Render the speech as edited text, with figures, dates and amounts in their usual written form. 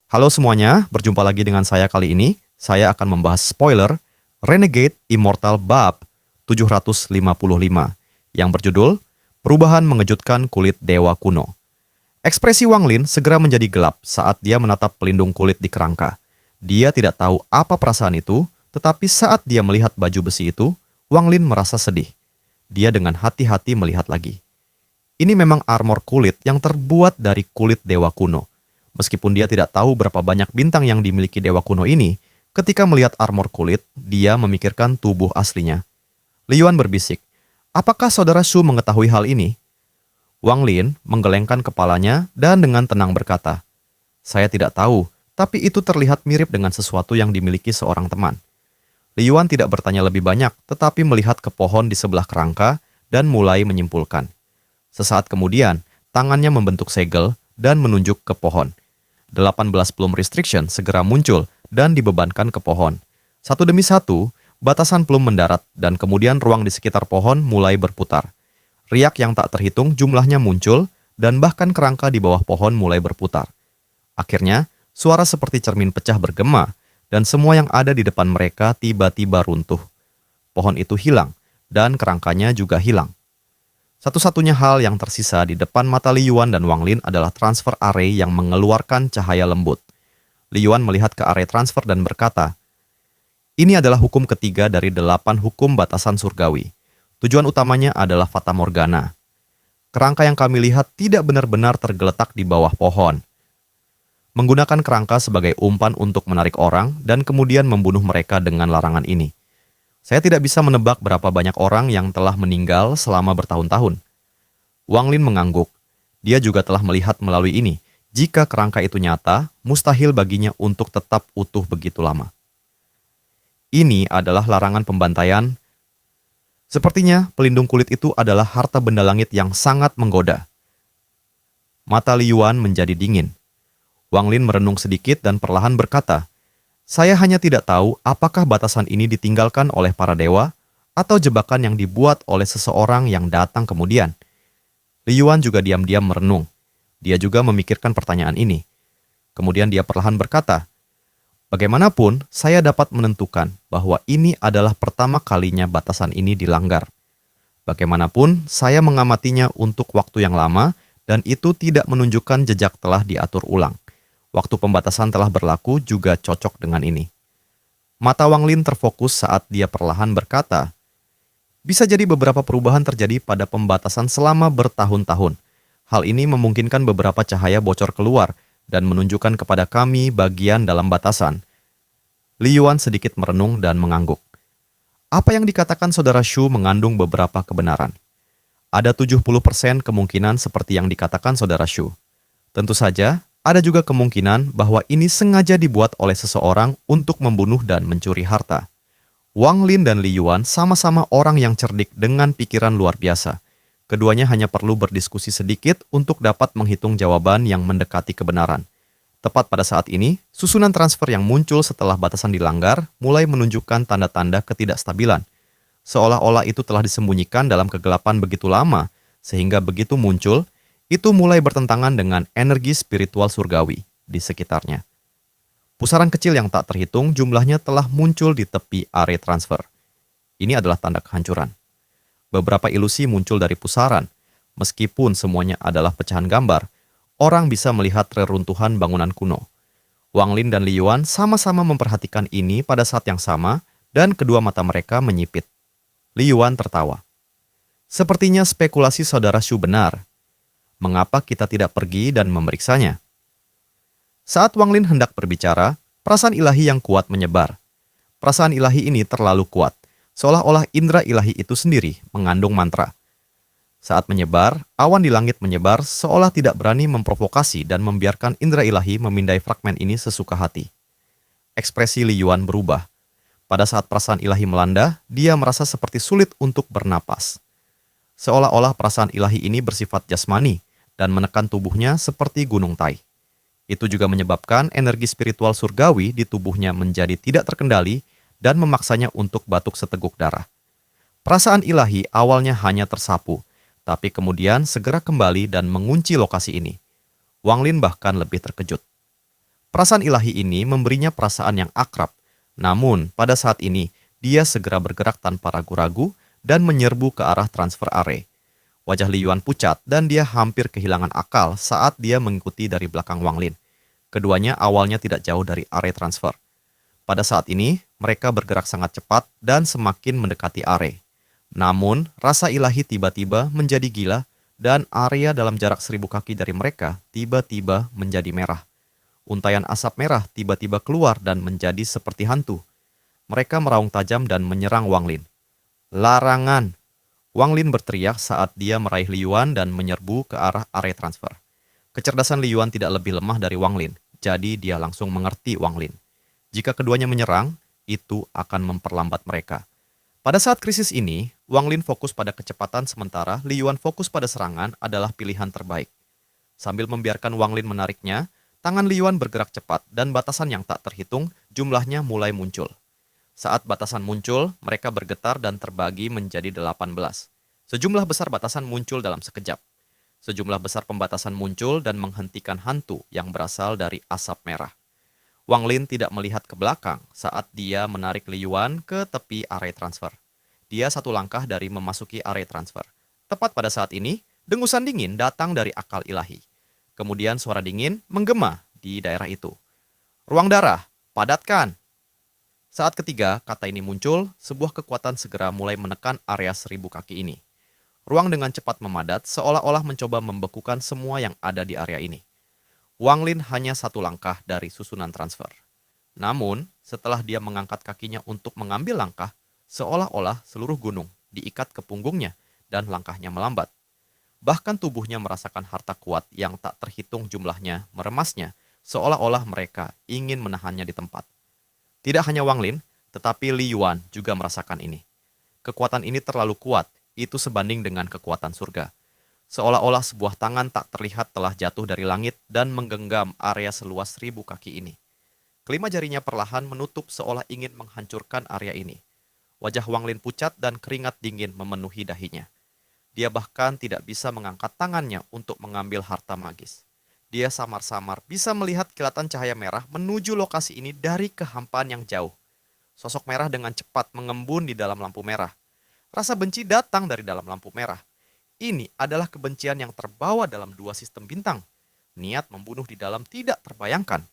Halo semuanya, berjumpa lagi dengan saya kali ini. Saya akan membahas spoiler Renegade Immortal Bab 755 yang berjudul Perubahan Mengejutkan Kulit Dewa Kuno. Ekspresi Wang Lin segera menjadi gelap saat dia menatap pelindung kulit di kerangka. Dia tidak tahu apa perasaan itu, tetapi saat dia melihat baju besi itu, Wang Lin merasa sedih. Dia dengan hati-hati melihat lagi. Ini memang armor kulit yang terbuat dari kulit dewa kuno. Meskipun dia tidak tahu berapa banyak bintang yang dimiliki dewa kuno ini, ketika melihat armor kulit, dia memikirkan tubuh aslinya. Liyuan berbisik, apakah saudara Shu mengetahui hal ini? Wang Lin menggelengkan kepalanya dan dengan tenang berkata, saya tidak tahu, tapi itu terlihat mirip dengan sesuatu yang dimiliki seorang teman. Liyuan tidak bertanya lebih banyak, tetapi melihat ke pohon di sebelah kerangka dan mulai menyimpulkan. Sesaat kemudian, tangannya membentuk segel dan menunjuk ke pohon. 18 plum restriction segera muncul dan dibebankan ke pohon. Satu demi satu, batasan plum mendarat dan kemudian ruang di sekitar pohon mulai berputar. Riak yang tak terhitung jumlahnya muncul dan bahkan kerangka di bawah pohon mulai berputar. Akhirnya, suara seperti cermin pecah bergema dan semua yang ada di depan mereka tiba-tiba runtuh. Pohon itu hilang dan kerangkanya juga hilang. Satu-satunya hal yang tersisa di depan mata Liyuan dan Wang Lin adalah transfer array yang mengeluarkan cahaya lembut. Liyuan melihat ke array transfer dan berkata, ini adalah hukum ketiga dari 8 hukum batasan surgawi. Tujuan utamanya adalah Fata Morgana. Kerangka yang kami lihat tidak benar-benar tergeletak di bawah pohon. Menggunakan kerangka sebagai umpan untuk menarik orang dan kemudian membunuh mereka dengan larangan ini. Saya tidak bisa menebak berapa banyak orang yang telah meninggal selama bertahun-tahun. Wang Lin mengangguk. Dia juga telah melihat melalui ini. Jika kerangka itu nyata, mustahil baginya untuk tetap utuh begitu lama. Ini adalah larangan pembantaian. Sepertinya pelindung kulit itu adalah harta benda langit yang sangat menggoda. Mata Liyuan menjadi dingin. Wang Lin merenung sedikit dan perlahan berkata, saya hanya tidak tahu apakah batasan ini ditinggalkan oleh para dewa atau jebakan yang dibuat oleh seseorang yang datang kemudian. Liyuan juga diam-diam merenung. Dia juga memikirkan pertanyaan ini. Kemudian dia perlahan berkata, bagaimanapun saya dapat menentukan bahwa ini adalah pertama kalinya batasan ini dilanggar. Bagaimanapun saya mengamatinya untuk waktu yang lama dan itu tidak menunjukkan jejak telah diatur ulang. Waktu pembatasan telah berlaku juga cocok dengan ini. Mata Wang Lin terfokus saat dia perlahan berkata, bisa jadi beberapa perubahan terjadi pada pembatasan selama bertahun-tahun. Hal ini memungkinkan beberapa cahaya bocor keluar dan menunjukkan kepada kami bagian dalam batasan. Liyuan sedikit merenung dan mengangguk. Apa yang dikatakan saudara Shu mengandung beberapa kebenaran. Ada 70% kemungkinan seperti yang dikatakan saudara Shu. Tentu saja, ada juga kemungkinan bahwa ini sengaja dibuat oleh seseorang untuk membunuh dan mencuri harta. Wang Lin dan Liyuan sama-sama orang yang cerdik dengan pikiran luar biasa. Keduanya hanya perlu berdiskusi sedikit untuk dapat menghitung jawaban yang mendekati kebenaran. Tepat pada saat ini, susunan transfer yang muncul setelah batasan dilanggar mulai menunjukkan tanda-tanda ketidakstabilan. Seolah-olah itu telah disembunyikan dalam kegelapan begitu lama, sehingga begitu muncul, itu mulai bertentangan dengan energi spiritual surgawi di sekitarnya. Pusaran kecil yang tak terhitung jumlahnya telah muncul di tepi array transfer. Ini adalah tanda kehancuran. Beberapa ilusi muncul dari pusaran. Meskipun semuanya adalah pecahan gambar, orang bisa melihat reruntuhan bangunan kuno. Wang Lin dan Liyuan sama-sama memperhatikan ini pada saat yang sama dan kedua mata mereka menyipit. Liyuan tertawa. Sepertinya spekulasi saudara Shu benar. Mengapa kita tidak pergi dan memeriksanya? Saat Wang Lin hendak berbicara, perasaan ilahi yang kuat menyebar. Perasaan ilahi ini terlalu kuat, seolah-olah indera ilahi itu sendiri mengandung mantra. Saat menyebar, awan di langit menyebar seolah tidak berani memprovokasi dan membiarkan indera ilahi memindai fragmen ini sesuka hati. Ekspresi Liyuan berubah. Pada saat perasaan ilahi melanda, dia merasa seperti sulit untuk bernapas. Seolah-olah perasaan ilahi ini bersifat jasmani dan menekan tubuhnya seperti gunung Tai. Itu juga menyebabkan energi spiritual surgawi di tubuhnya menjadi tidak terkendali dan memaksanya untuk batuk seteguk darah. Perasaan ilahi awalnya hanya tersapu, tapi kemudian segera kembali dan mengunci lokasi ini. Wang Lin bahkan lebih terkejut. Perasaan ilahi ini memberinya perasaan yang akrab. Namun, pada saat ini, dia segera bergerak tanpa ragu-ragu dan menyerbu ke arah transfer Are. Wajah Li Yuan pucat dan dia hampir kehilangan akal saat dia mengikuti dari belakang Wang Lin. Keduanya awalnya tidak jauh dari area transfer. Pada saat ini, mereka bergerak sangat cepat dan semakin mendekati area. Namun, rasa ilahi tiba-tiba menjadi gila dan area dalam jarak 1.000 kaki dari mereka tiba-tiba menjadi merah. Untaian asap merah tiba-tiba keluar dan menjadi seperti hantu. Mereka meraung tajam dan menyerang Wang Lin. Larangan! Wang Lin berteriak saat dia meraih Li Yuan dan menyerbu ke arah area transfer. Kecerdasan Li Yuan tidak lebih lemah dari Wang Lin, jadi dia langsung mengerti Wang Lin. Jika keduanya menyerang, itu akan memperlambat mereka. Pada saat krisis ini, Wang Lin fokus pada kecepatan sementara Li Yuan fokus pada serangan adalah pilihan terbaik. Sambil membiarkan Wang Lin menariknya, tangan Li Yuan bergerak cepat dan batasan yang tak terhitung jumlahnya mulai muncul. Saat batasan muncul, mereka bergetar dan terbagi menjadi 18. Sejumlah besar batasan muncul dalam sekejap. Sejumlah besar pembatasan muncul dan menghentikan hantu yang berasal dari asap merah. Wang Lin tidak melihat ke belakang saat dia menarik Li Yuan ke tepi area transfer. Dia satu langkah dari memasuki area transfer. Tepat pada saat ini, dengusan dingin datang dari akal ilahi. Kemudian suara dingin menggema di daerah itu. Ruang darah, padatkan! Saat ketiga kata ini muncul, sebuah kekuatan segera mulai menekan area 1.000 kaki ini. Ruang dengan cepat memadat seolah-olah mencoba membekukan semua yang ada di area ini. Wang Lin hanya satu langkah dari susunan transfer. Namun, setelah dia mengangkat kakinya untuk mengambil langkah, seolah-olah seluruh gunung diikat ke punggungnya dan langkahnya melambat. Bahkan tubuhnya merasakan harta kuat yang tak terhitung jumlahnya meremasnya, seolah-olah mereka ingin menahannya di tempat. Tidak hanya Wang Lin, tetapi Li Yuan juga merasakan ini. Kekuatan ini terlalu kuat, itu sebanding dengan kekuatan surga. Seolah-olah sebuah tangan tak terlihat telah jatuh dari langit dan menggenggam area seluas 1.000 kaki ini. Kelima jarinya perlahan menutup seolah ingin menghancurkan area ini. Wajah Wang Lin pucat dan keringat dingin memenuhi dahinya. Dia bahkan tidak bisa mengangkat tangannya untuk mengambil harta magis. Dia samar-samar bisa melihat kilatan cahaya merah menuju lokasi ini dari kehampaan yang jauh. Sosok merah dengan cepat mengembun di dalam lampu merah. Rasa benci datang dari dalam lampu merah. Ini adalah kebencian yang terbawa dalam dua sistem bintang. Niat membunuh di dalam tidak terbayangkan.